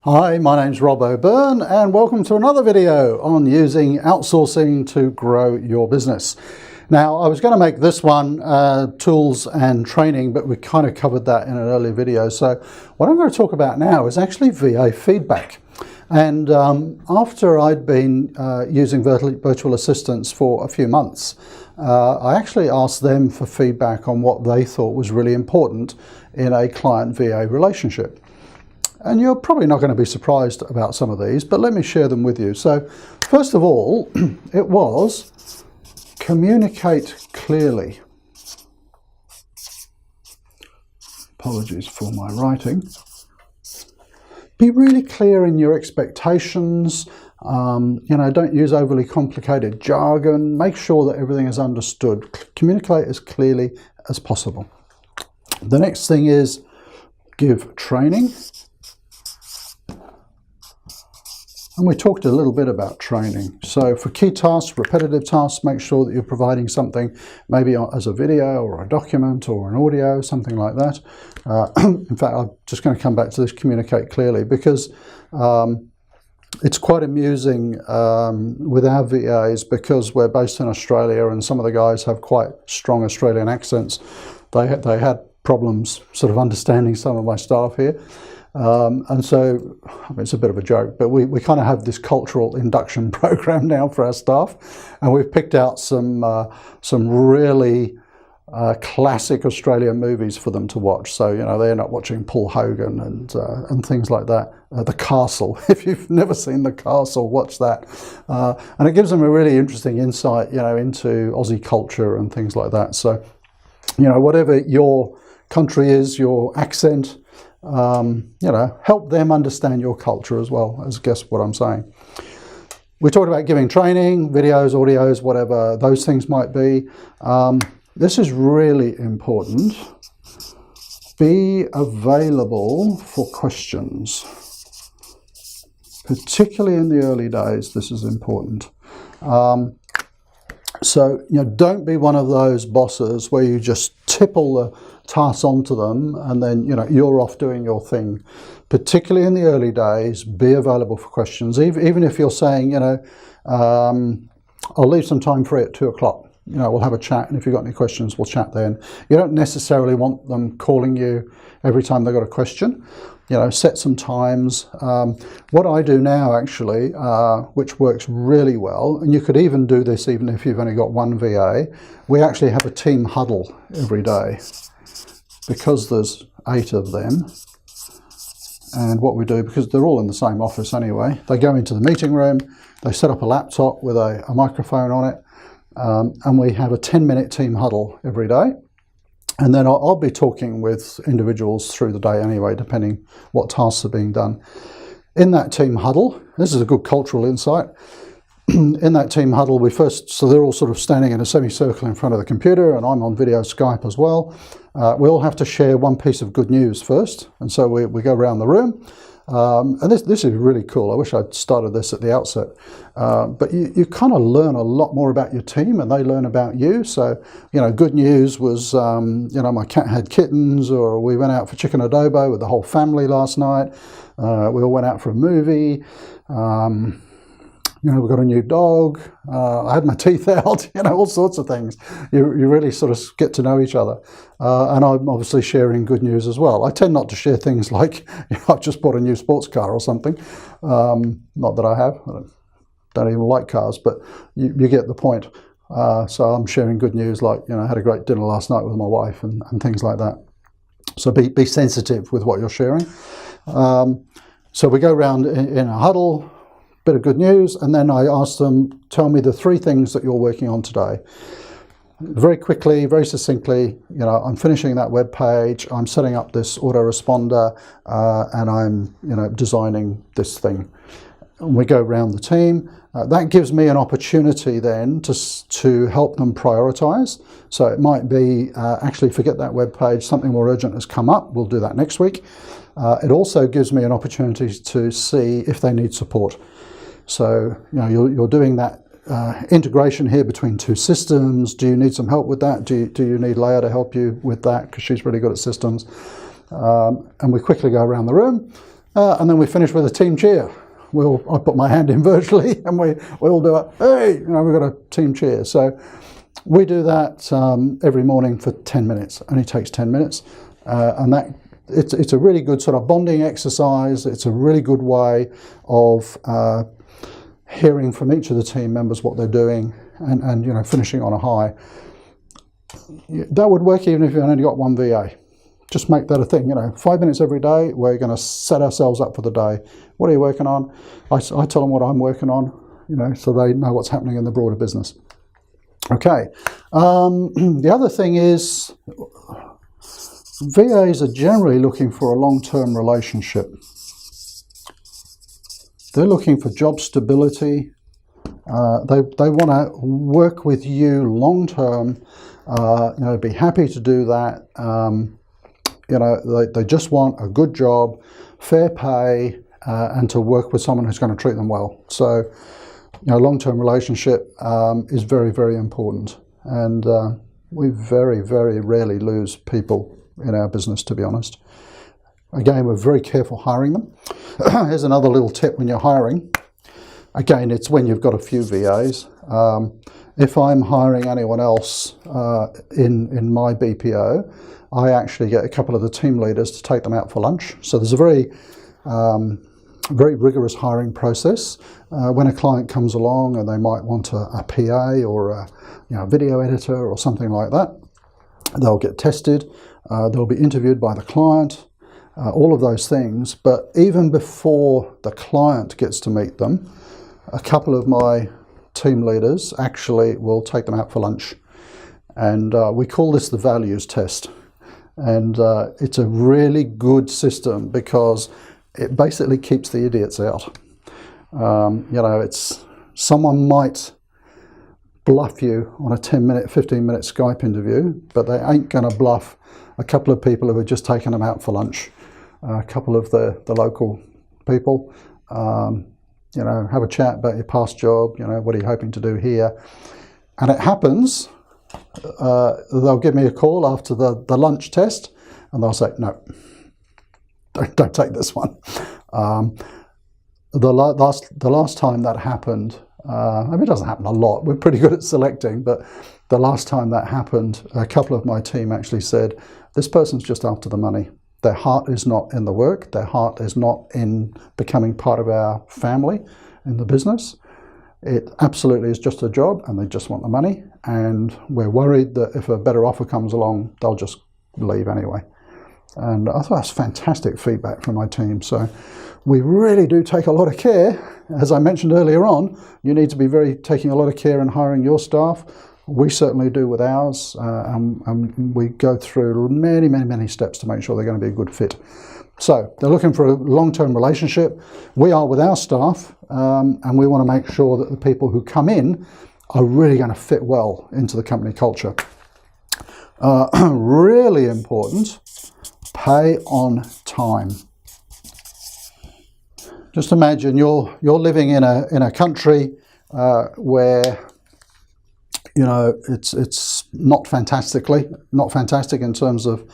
Hi, my name's Rob O'Byrne and welcome to another video on using outsourcing to grow your business. Now, I was going to make this one tools and training, but we kind of covered that in an earlier video. So what I'm going to talk about now is actually VA feedback. And after I'd been using virtual assistants for a few months, I actually asked them for feedback on what they thought was really important in a client-VA relationship. And you're probably not going to be surprised about some of these, but let me share them with you. So first of all, it was communicate clearly. Apologies for my writing. Be really clear in your expectations. Don't use overly complicated jargon. Make sure that everything is understood. Communicate as clearly as possible. The next thing is give training. And we talked a little bit about training. So for key tasks, repetitive tasks, make sure that you're providing something maybe as a video or a document or an audio, something like that. In fact, I'm just going to come back to this communicate clearly because it's quite amusing with our VAs because we're based in Australia and some of the guys have quite strong Australian accents. They had problems sort of understanding some of my staff here. And so, I mean, it's a bit of a joke, but we kind of have this cultural induction program now for our staff, and we've picked out some really classic Australian movies for them to watch. So, they end up watching Paul Hogan and things like that. The Castle, if you've never seen The Castle, watch that. And it gives them a really interesting insight, into Aussie culture and things like that. So, whatever your country is, your accent, help them understand your culture as well, as guess what I'm saying. We talked about giving training, videos, audios, whatever those things might be. This is really important. Be available for questions. Particularly in the early days, this is important. So, don't be one of those bosses where you just tip all the tasks onto them and then, you're off doing your thing. Particularly in the early days, be available for questions. Even if you're saying, I'll leave some time free at 2 o'clock. We'll have a chat, and if you've got any questions, we'll chat then. You don't necessarily want them calling you every time they've got a question. Set some times. What I do now, actually, which works really well, and you could even do this even if you've only got one VA, we actually have a team huddle every day because there's 8 of them. And what we do, because they're all in the same office anyway, they go into the meeting room, they set up a laptop with a microphone on it, and we have a 10-minute team huddle every day. And then I'll be talking with individuals through the day anyway, depending what tasks are being done. In that team huddle, this is a good cultural insight. In that team huddle, so they're all sort of standing in a semicircle in front of the computer, and I'm on video Skype as well. We all have to share one piece of good news first. And so we go around the room. And this is really cool. I wish I'd started this at the outset. But you kind of learn a lot more about your team and they learn about you. So, good news was, my cat had kittens, or we went out for chicken adobo with the whole family last night. We all went out for a movie. We've got a new dog. I had my teeth out, all sorts of things. You really sort of get to know each other. And I'm obviously sharing good news as well. I tend not to share things like, I've just bought a new sports car or something. Not that I have. I don't even like cars, but you get the point. So I'm sharing good news like, I had a great dinner last night with my wife and things like that. So be sensitive with what you're sharing. So we go around in a huddle, bit of good news, and then I ask them, tell me the 3 things that you're working on today. Very quickly, very succinctly, I'm finishing that web page, I'm setting up this autoresponder, and I'm, designing this thing. And we go around the team. That gives me an opportunity then to help them prioritize. So it might be, actually forget that web page, something more urgent has come up, we'll do that next week. It also gives me an opportunity to see if they need support. So, you're doing that integration here between 2 systems. Do you need some help with that? Do you need Leah to help you with that? Because she's really good at systems. And we quickly go around the room. And then we finish with a team cheer. I put my hand in virtually, and we all do it. Hey, we've got a team cheer. So we do that every morning for 10 minutes. It only takes 10 minutes, and it's a really good sort of bonding exercise. It's a really good way of hearing from each of the team members what they're doing, and finishing on a high. That would work even if you've only got one VA. Just make that a thing, 5 minutes every day. We're going to set ourselves up for the day. What are you working on? I tell them what I'm working on, so they know what's happening in the broader business. Okay. The other thing is, VAs are generally looking for a long-term relationship. They're looking for job stability. They want to work with you long-term. Be happy to do that. They just want a good job, fair pay, and to work with someone who's going to treat them well. So, long-term relationship is very, very important. And we very, very rarely lose people in our business, to be honest. Again, we're very careful hiring them. Here's another little tip when you're hiring. Again, it's when you've got a few VAs. If I'm hiring anyone else in my BPO, I actually get a couple of the team leaders to take them out for lunch. So there's a very rigorous hiring process. When a client comes along and they might want a PA or a video editor or something like that, they'll get tested. They'll be interviewed by the client, all of those things. But even before the client gets to meet them, a couple of my team leaders actually will take them out for lunch. And we call this the values test. And it's a really good system because it basically keeps the idiots out. It's someone might bluff you on a 10-minute, 15-minute Skype interview, but they ain't going to bluff a couple of people who have just taken them out for lunch, a couple of the local people. Have a chat about your past job, what are you hoping to do here? And it happens, they'll give me a call after the lunch test, and they'll say, no, don't take this one. The last time that happened, it doesn't happen a lot, we're pretty good at selecting, but the last time that happened, a couple of my team actually said, this person's just after the money. Their heart is not in the work. Their heart is not in becoming part of our family in the business. It absolutely is just a job, and they just want the money. And we're worried that if a better offer comes along, they'll just leave anyway. And I thought that's fantastic feedback from my team. So we really do take a lot of care. As I mentioned earlier on, you need to be taking a lot of care in hiring your staff. We certainly do with ours, and we go through many, many, many steps to make sure they're going to be a good fit. So they're looking for a long-term relationship. We are with our staff, and we want to make sure that the people who come in are really going to fit well into the company culture. Really important, pay on time. Just imagine you're living in a country where it's not fantastic in terms of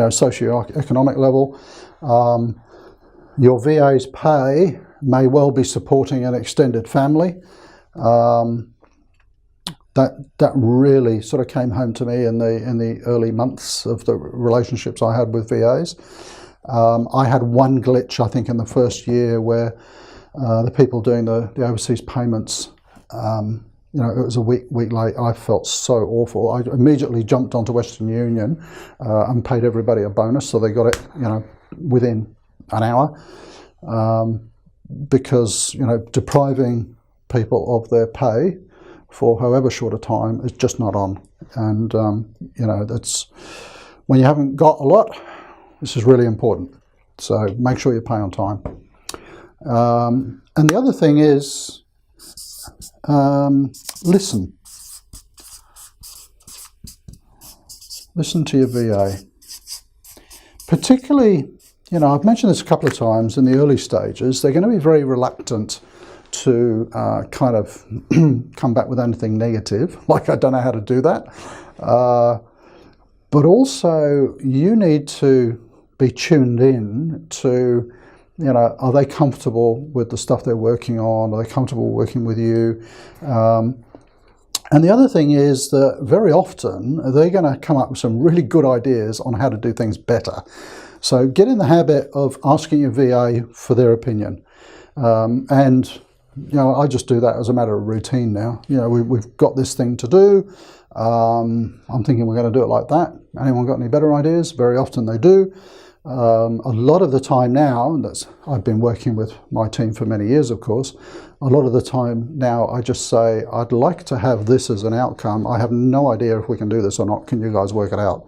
socio-economic level. Your VA's pay may well be supporting an extended family. That really sort of came home to me in the early months of the relationships I had with VAs. I had one glitch, I think, in the first year where the people doing the overseas payments, it was a week late. I felt so awful. I immediately jumped onto Western Union and paid everybody a bonus, so they got it, within an hour. Because depriving people of their pay for however short a time is just not on. And that's when you haven't got a lot. This is really important. So make sure you pay on time. And the other thing is, listen. Listen to your VA. Particularly, I've mentioned this a couple of times in the early stages, they're going to be very reluctant to kind of come back with anything negative, like I don't know how to do that. But also, you need to be tuned in to You know, are they comfortable with the stuff they're working on? Are they comfortable working with you? And the other thing is that very often they're going to come up with some really good ideas on how to do things better. So get in the habit of asking your VA for their opinion. And, you know, I just do that as a matter of routine now. You know, we've got this thing to do. I'm thinking we're going to do it like that. Anyone got any better ideas? Very often they do. A lot of the time now, and I've been working with my team for many years, of course, a lot of the time now I just say, I'd like to have this as an outcome. I have no idea if we can do this or not. Can you guys work it out?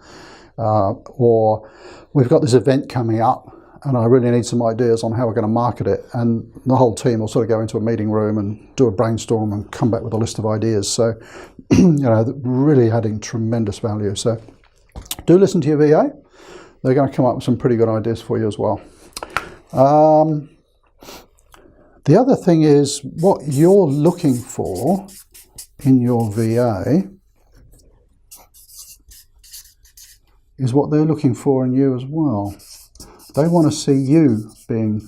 Or we've got this event coming up and I really need some ideas on how we're going to market it. And the whole team will sort of go into a meeting room and do a brainstorm and come back with a list of ideas. So, you know, really adding tremendous value. So do listen to your VA. They're going to come up with some pretty good ideas for you as well. The other thing is what you're looking for in your VA is what they're looking for in you as well. They want to see you being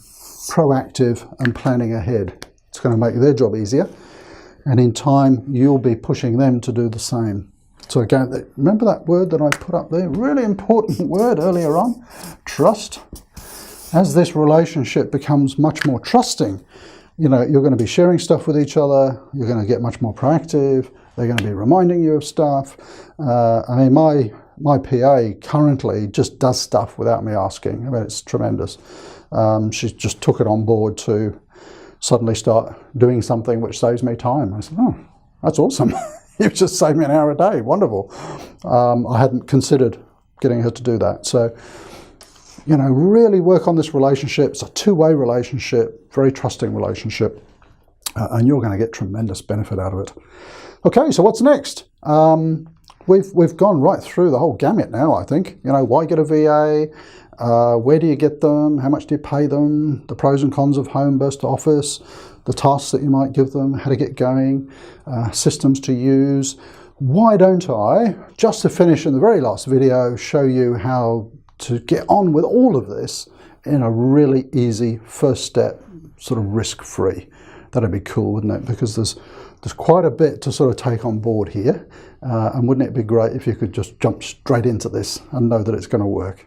proactive and planning ahead. It's going to make their job easier. And in time, you'll be pushing them to do the same. So again, remember that word that I put up there? Really important word earlier on, trust. As this relationship becomes much more trusting, you know, you're going to be sharing stuff with each other. You're going to get much more proactive. They're going to be reminding you of stuff. I mean, my PA currently just does stuff without me asking. I mean, it's tremendous. She just took it on board to suddenly start doing something which saves me time. I said, oh, that's awesome. You've just saved me an hour a day. Wonderful. I hadn't considered getting her to do that. So, you know, really work on this relationship. It's a two-way relationship, very trusting relationship, and you're going to get tremendous benefit out of it. Okay, so what's next? We've gone right through the whole gamut now, I think. You know, why get a VA? Where do you get them? How much do you pay them? The pros and cons of home versus office, the tasks that you might give them, how to get going, systems to use. Why don't I, just to finish in the very last video, show you how to get on with all of this in a really easy first step, sort of risk-free. That'd be cool, wouldn't it? Because there's quite a bit to sort of take on board here. And wouldn't it be great if you could just jump straight into this and know that it's going to work?